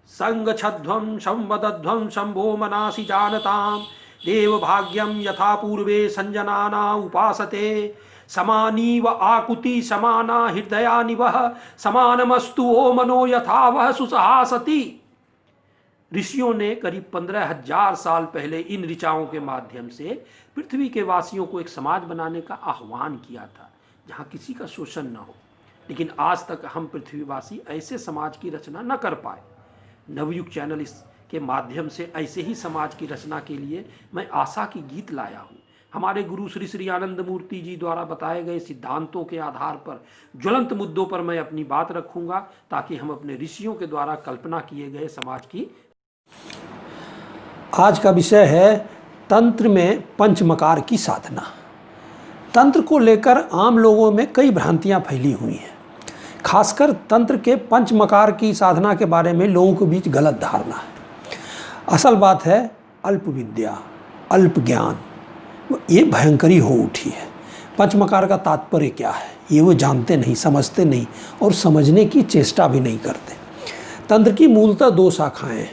संगच्छध्वं संवदध्वं शंभो मनासि जानतां देव भाग्यम यथा पूर्वे संजनाना उपासते समानीव आकुति समाना हृदयानिवह समानमस्तु ओ मनो यथा वह सुसहासति। ऋषियों ने करीब 15,000 साल पहले इन ऋचाओं के माध्यम से पृथ्वी के वासियों को एक समाज बनाने का आह्वान किया था जहां किसी का शोषण न हो। लेकिन आज तक हम पृथ्वीवासी ऐसे समाज की रचना न कर पाए। नवयुग चैनल के माध्यम से ऐसे ही समाज की रचना के लिए मैं आशा की गीत लाया हूँ। हमारे गुरु श्री श्री आनंद मूर्ति जी द्वारा बताए गए सिद्धांतों के आधार पर ज्वलंत मुद्दों पर मैं अपनी बात रखूंगा ताकि हम अपने ऋषियों के द्वारा कल्पना किए गए समाज की। आज का विषय है तंत्र में पंचमकार की साधना। तंत्र को लेकर आम लोगों में कई भ्रांतियां फैली हुई हैं। खासकर तंत्र के पंचमकार की साधना के बारे में लोगों के बीच गलत धारणा है। असल बात है अल्प विद्या, अल्प ज्ञान, ये भयंकरी हो उठी है। पंचमकार का तात्पर्य क्या है ये वो जानते नहीं, समझते नहीं और समझने की चेष्टा भी नहीं करते। तंत्र की मूलतः 2 शाखाएं हैं,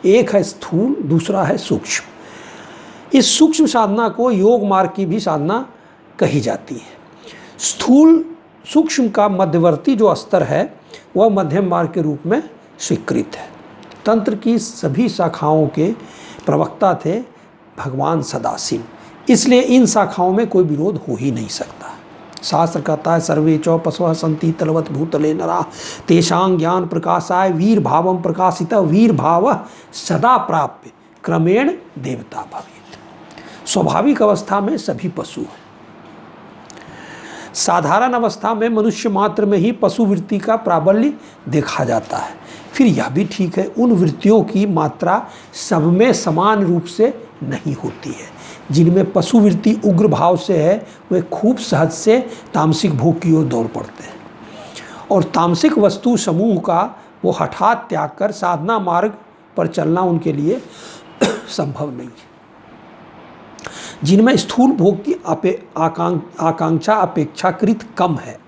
एक है स्थूल, दूसरा है सूक्ष्म। इस सूक्ष्म साधना को योग मार्ग की भी साधना कही जाती है। स्थूल सूक्ष्म का मध्यवर्ती जो स्तर है वह मध्यम मार्ग के रूप में स्वीकृत है। तंत्र की सभी शाखाओं के प्रवक्ता थे भगवान सदाशिव, इसलिए इन शाखाओं में कोई विरोध हो ही नहीं सकता। शास्त्र कहता है सर्वे चौ पशवः सन्ति तलवत् भूतले नरा तेषां ज्ञान प्रकाशाय वीर भावम प्रकाशित वीर भाव सदा प्राप्य क्रमेण देवता भवेत्। स्वाभाविक अवस्था में सभी पशु हैं। साधारण अवस्था में मनुष्य मात्र में ही पशु वृत्ति का प्राबल्य देखा जाता है। फिर यह भी ठीक है, उन वृत्तियों की मात्रा सब में समान रूप से नहीं होती है। जिनमें पशु वृत्ति उग्र भाव से है वे खूब सहज से तामसिक भोग की ओर दौड़ पड़ते हैं और तामसिक वस्तु समूह का वो हठात त्याग कर साधना मार्ग पर चलना उनके लिए संभव नहीं है। जिनमें स्थूल भोग की आकांक्षा अपेक्षाकृत कम है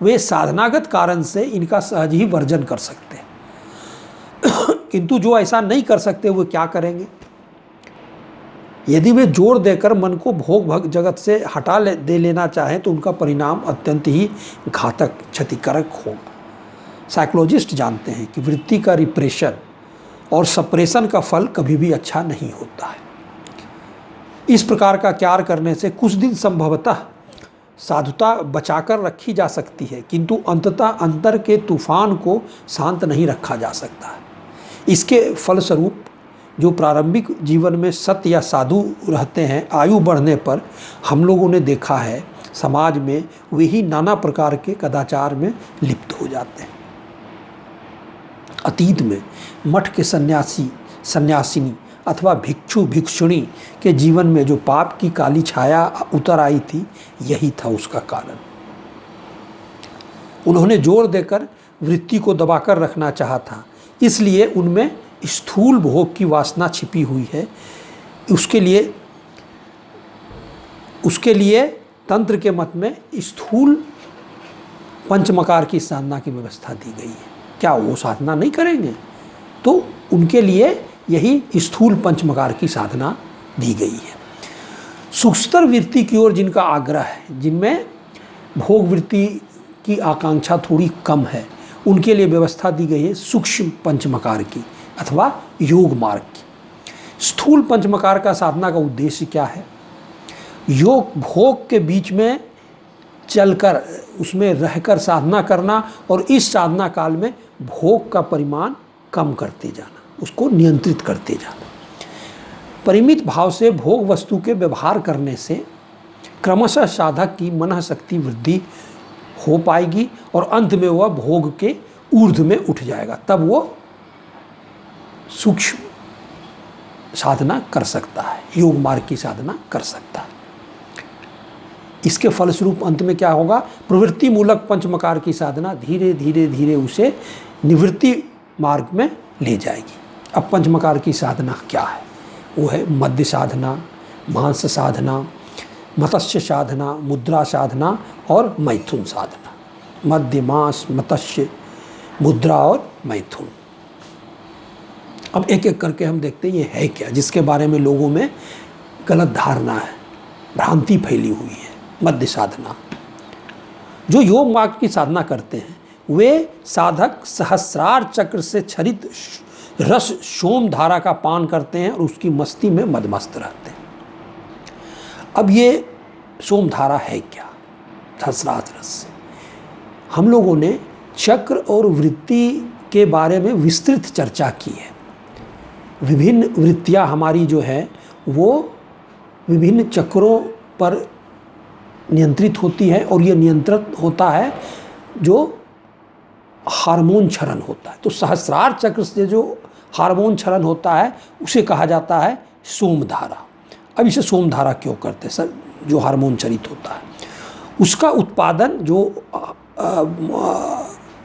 वे साधनागत कारण से इनका सहज ही वर्जन कर सकते हैं। किंतु जो ऐसा नहीं कर सकते वो क्या करेंगे? यदि वे जोर देकर मन को भोग जगत से हटा दे लेना चाहें तो उनका परिणाम अत्यंत ही घातक क्षतिकारक होगा। साइकोलॉजिस्ट जानते हैं कि वृत्ति का रिप्रेशन और सप्रेशन का फल कभी भी अच्छा नहीं होता है। इस प्रकार का कार्य करने से कुछ दिन संभवतः साधुता बचाकर रखी जा सकती है, किंतु अंततः अंतर के तूफान को शांत नहीं रखा जा सकता है। इसके फलस्वरूप जो प्रारंभिक जीवन में सत्य या साधु रहते हैं, आयु बढ़ने पर हम लोगों ने देखा है समाज में वे ही नाना प्रकार के कदाचार में लिप्त हो जाते हैं। अतीत में मठ के सन्यासी सन्यासिनी अथवा भिक्षु भिक्षुणी के जीवन में जो पाप की काली छाया उतर आई थी, यही था उसका कारण। उन्होंने जोर देकर वृत्ति को दबाकर रखना चाहा था, इसलिए उनमें स्थूल भोग की वासना छिपी हुई है। उसके लिए तंत्र के मत में स्थूल पंचमकार की साधना की व्यवस्था दी गई है। क्या वो साधना नहीं करेंगे? तो उनके लिए यही स्थूल पंचमकार की साधना दी गई है। सूक्ष्मतर वृत्ति की ओर जिनका आग्रह है, जिनमें भोग वृत्ति की आकांक्षा थोड़ी कम है, उनके लिए व्यवस्था दी गई है सूक्ष्म पंचमकार की अथवा योग मार्ग की। स्थूल पंचमकार का साधना का उद्देश्य क्या है? योग भोग के बीच में चलकर उसमें रहकर साधना करना और इस साधना काल में भोग का परिमाण कम करते जाना, उसको नियंत्रित करते जाना। परिमित भाव से भोग वस्तु के व्यवहार करने से क्रमशः साधक की मन शक्ति वृद्धि हो पाएगी और अंत में वह भोग के ऊर्ध्व में उठ जाएगा। तब वो सूक्ष्म साधना कर सकता है, योग मार्ग की साधना कर सकता है। इसके फलस्वरूप अंत में क्या होगा? प्रवृत्ति मूलक पंचमकार की साधना धीरे धीरे धीरे उसे निवृत्ति मार्ग में ले जाएगी। अब पंचमकार की साधना क्या है? वो है मध्य साधना, मांस साधना, मत्स्य साधना, मुद्रा साधना और मैथुन साधना। मध्य, मांस, मत्स्य, मुद्रा और मैथुन। अब एक एक करके हम देखते हैं ये है क्या, जिसके बारे में लोगों में गलत धारणा है, भ्रांति फैली हुई है। मध्य साधना, जो योग मार्ग की साधना करते हैं वे साधक सहस्रार चक्र से क्षरित रस सोम धारा का पान करते हैं और उसकी मस्ती में मदमस्त रहते हैं। अब ये सोम धारा है क्या? सहस्रार रस से हम लोगों ने चक्र और वृत्ति के बारे में विस्तृत चर्चा की है। विभिन्न वृत्तियाँ हमारी जो है वो विभिन्न चक्रों पर नियंत्रित होती है और ये नियंत्रित होता है जो हार्मोन क्षरण होता है। तो सहस्रार चक्र से जो हार्मोन क्षरण होता है उसे कहा जाता है सोम धारा। अब इसे सोम धारा क्यों करते हैं सर? जो हार्मोन क्षरित होता है उसका उत्पादन जो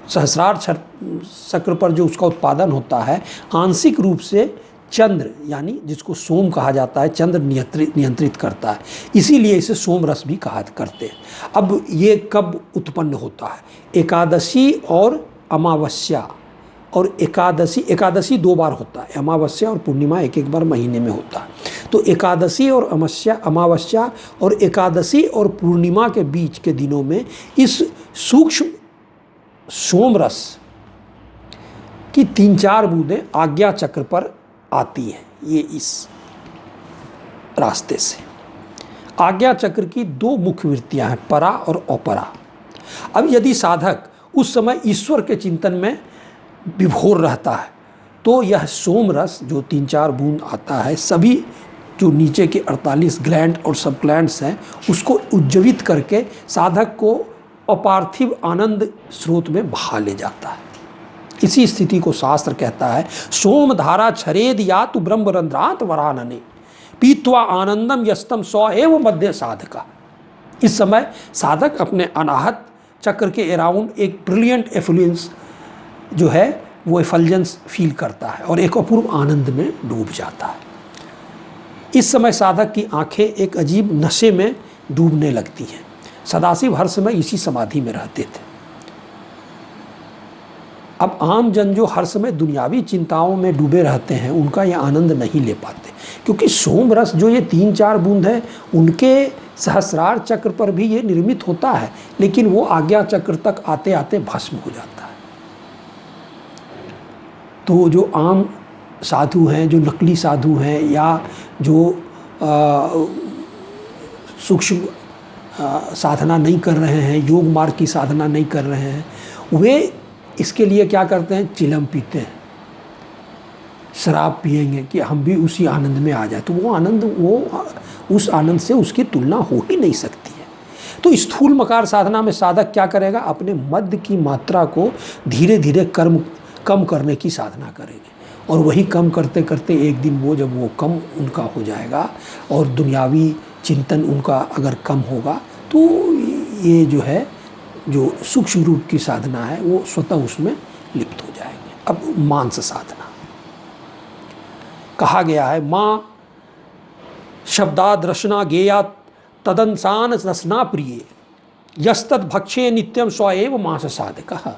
सहस्रार चक्र पर जो उसका उत्पादन होता है आंशिक रूप से चंद्र, यानी जिसको सोम कहा जाता है, चंद्र नियंत्रित करता है। इसीलिए इसे सोम रस भी कहा करते हैं। अब ये कब उत्पन्न होता है? एकादशी और अमावस्या, और एकादशी 2 बार होता है, अमावस्या और पूर्णिमा एक एक बार महीने में होता है। तो एकादशी और अमावस्या और एकादशी और पूर्णिमा के बीच के दिनों में इस सूक्ष्म सोम रस की 3-4 बूंदें आज्ञा चक्र पर आती हैं। ये इस रास्ते से आज्ञा चक्र की 2 मुख्य वृत्तियां हैं, परा और अपरा। अब यदि साधक उस समय ईश्वर के चिंतन में विभोर रहता है तो यह सोम रस जो 3-4 बूंद आता है सभी जो नीचे के 48 ग्लैंड और सब ग्लैंड्स हैं उसको उज्जीवित करके साधक को अपार्थिव आनंद स्रोत में बहा ले जाता है। इसी स्थिति को शास्त्र कहता है सोम धारा छरेद यातु ब्रह्म रंध्रात वरानने पीत्वा आनंदम यस्तम स्व एव मध्य साधका। इस समय साधक अपने अनाहत चक्र के अराउंड एक ब्रिलियंट एफ्लुएंस जो है वो एफल्जेंस फील करता है और एक अपूर्व आनंद में डूब जाता है। इस समय साधक की आंखें एक अजीब नशे में डूबने लगती हैं। सदाशिव हर समय इसी समाधि में रहते थे। अब आम जन जो हर समय दुनियावी चिंताओं में डूबे रहते हैं उनका यह आनंद नहीं ले पाते, क्योंकि सोम रस जो ये 3-4 बूंद है उनके सहस्रार चक्र पर भी ये निर्मित होता है, लेकिन वो आज्ञा चक्र तक आते आते भस्म हो जाता है। तो जो आम साधु हैं, जो नकली साधु हैं या जो सूक्ष्म साधना नहीं कर रहे हैं, योग मार्ग की साधना नहीं कर रहे हैं, वे इसके लिए क्या करते हैं? चिलम पीते हैं, शराब पिएंगे कि हम भी उसी आनंद में आ जाए। तो वो आनंद, वो उस आनंद से उसकी तुलना हो ही नहीं सकती है। तो स्थूल मकार साधना में साधक क्या करेगा? अपने मद की मात्रा को धीरे धीरे कम करने की साधना करेंगे और वही कम करते करते एक दिन वो जब वो कम उनका हो जाएगा और दुनियावी चिंतन उनका अगर कम होगा तो ये जो है जो सूक्ष्म रूप की साधना है वो स्वतः उसमें लिप्त हो जाएंगे। अब मांस साधना कहा गया है माँ शब्दाद रसना गेया तदंसान रसना प्रिय यस्तद भक्षे नित्यम स्व एव मांस साधकः।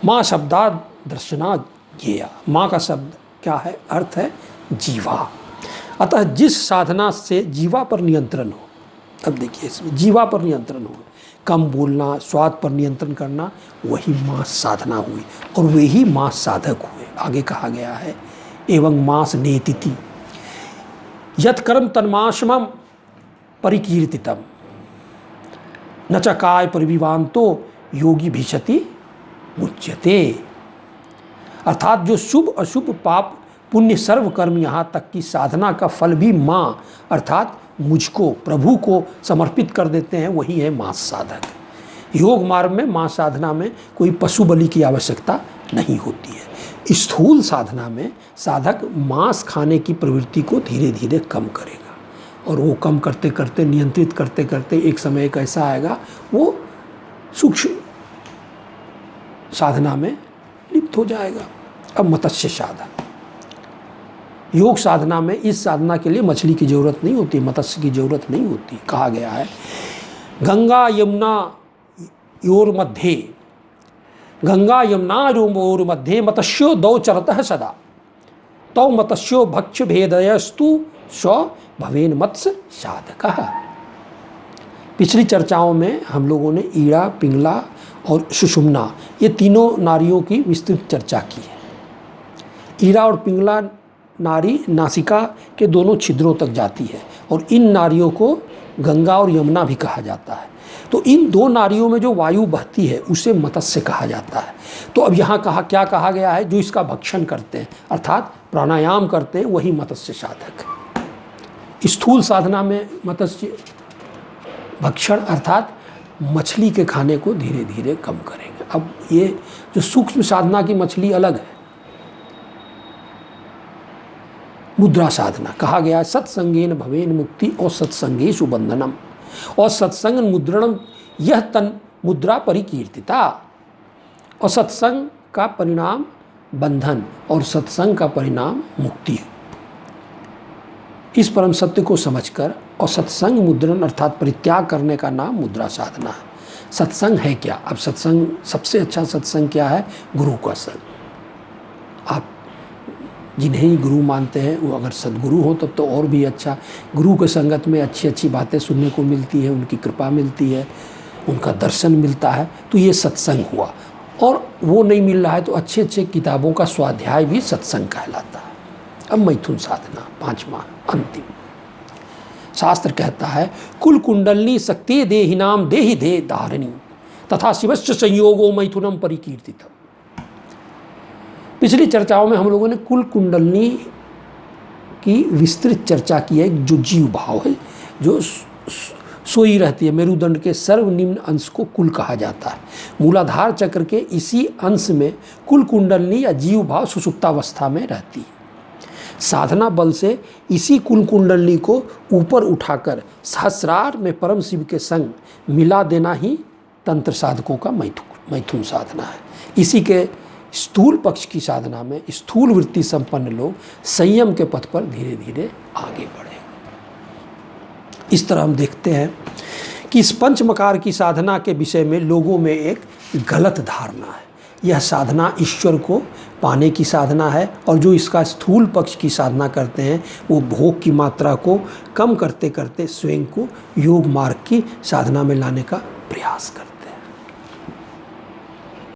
माँ शब्दाद दर्शना गेया, माँ का शब्द क्या है? अर्थ है जीवा। अतः जिस साधना से जीवा पर नियंत्रण हो, अब देखिए इसमें जीवा पर नियंत्रण हो, कम बोलना, स्वाद पर नियंत्रण करना, वही मांस साधना हुई और वही मांस साधक हुए। आगे कहा गया है एवं मांस नेतिति यत्कर्म तन्माशमम परिकीर्तितम न च काय परिविवांतो योगी भिषति मुच्यते। अर्थात जो शुभ अशुभ पाप पुण्य सर्व कर्म यहाँ तक की साधना का फल भी माँ अर्थात मुझको, प्रभु को समर्पित कर देते हैं, वही है मांस साधक। योग मार्ग में मांस साधना में कोई पशु बलि की आवश्यकता नहीं होती है। स्थूल साधना में साधक मांस खाने की प्रवृत्ति को धीरे धीरे कम करेगा और वो कम करते करते, नियंत्रित करते करते एक समय एक ऐसा आएगा वो सूक्ष्म साधना में लिप्त हो जाएगा। अब मत्स्य साधन, योग साधना में इस साधना के लिए मछली की ज़रूरत नहीं होती, मत्स्य की ज़रूरत नहीं होती। कहा गया है गंगा यमुना योर मध्ये गंगा यमुनायोर् मध्ये मत्स्यो दौ चरतः सदा तौ मत्स्यो भक्ष्य भेदयस्तु स्व भवेन मत्स्य साधकः। पिछली चर्चाओं में हम लोगों ने ईड़ा, पिंगला और सुषुम्ना ये तीनों नारियों की विस्तृत चर्चा की है। ईड़ा और पिंगला नारी नासिका के दोनों छिद्रों तक जाती है और इन नारियों को गंगा और यमुना भी कहा जाता है। तो इन दो नारियों में जो वायु बहती है उसे मत्स्य कहा जाता है। तो अब यहाँ क्या कहा गया है, जो इसका भक्षण करते हैं अर्थात प्राणायाम करते हैं वही मत्स्य साधक। स्थूल साधना में मत्स्य भक्षण अर्थात मछली के खाने को धीरे धीरे कम करेंगे। अब ये जो सूक्ष्म साधना की मछली अलग है। मुद्रा साधना कहा गया है सत्संगेन भवेन मुक्ति और सत्संगेषु बंधनम और सत्संग मुद्रणम यह तन मुद्रा परिकीर्तिता। और सत्संग का परिणाम बंधन और सत्संग का परिणाम मुक्ति। इस परम सत्य को समझकर और सत्संग मुद्रण अर्थात परित्याग करने का नाम मुद्रा साधना है। सत्संग है क्या? अब सत्संग, सबसे अच्छा सत्संग क्या है? गुरु का संग। आप जिन्हें गुरु मानते हैं वो अगर सद्गुरु हो तब तो और भी अच्छा। गुरु के संगत में अच्छी अच्छी बातें सुनने को मिलती है, उनकी कृपा मिलती है, उनका दर्शन मिलता है, तो ये सत्संग हुआ। और वो नहीं मिल रहा है तो अच्छे अच्छे किताबों का स्वाध्याय भी सत्संग कहलाता है। अब मैथुन साधना, पांचवा अंतिम। शास्त्र कहता है कुल कुंडलनी शक्ति देहिनाम देहि दे धारिणी तथा शिवस्य संयोगो मैथुनम परिकीर्तितम। पिछली चर्चाओं में हम लोगों ने कुल कुंडलनी की विस्तृत चर्चा की है। जो जीव भाव है, जो सोई रहती है, मेरुदंड के सर्वनिम्न अंश को कुल कहा जाता है। मूलाधार चक्र के इसी अंश में कुल कुंडलनी या जीव भाव सुषुप्तावस्था में रहती है। साधना बल से इसी कुल कुंडलनी को ऊपर उठाकर सहस्रार में परम शिव के संग मिला देना ही तंत्र साधकों का मैथुन साधना है। इसी के स्थूल पक्ष की साधना में स्थूल वृत्ति संपन्न लोग संयम के पथ पर धीरे धीरे आगे बढ़े। इस तरह हम देखते हैं कि इस पंचमकार की साधना के विषय में लोगों में एक गलत धारणा है। यह साधना ईश्वर को पाने की साधना है और जो इसका स्थूल पक्ष की साधना करते हैं वो भोग की मात्रा को कम करते करते स्वयं को योग मार्ग की साधना में लाने का प्रयास करते हैं।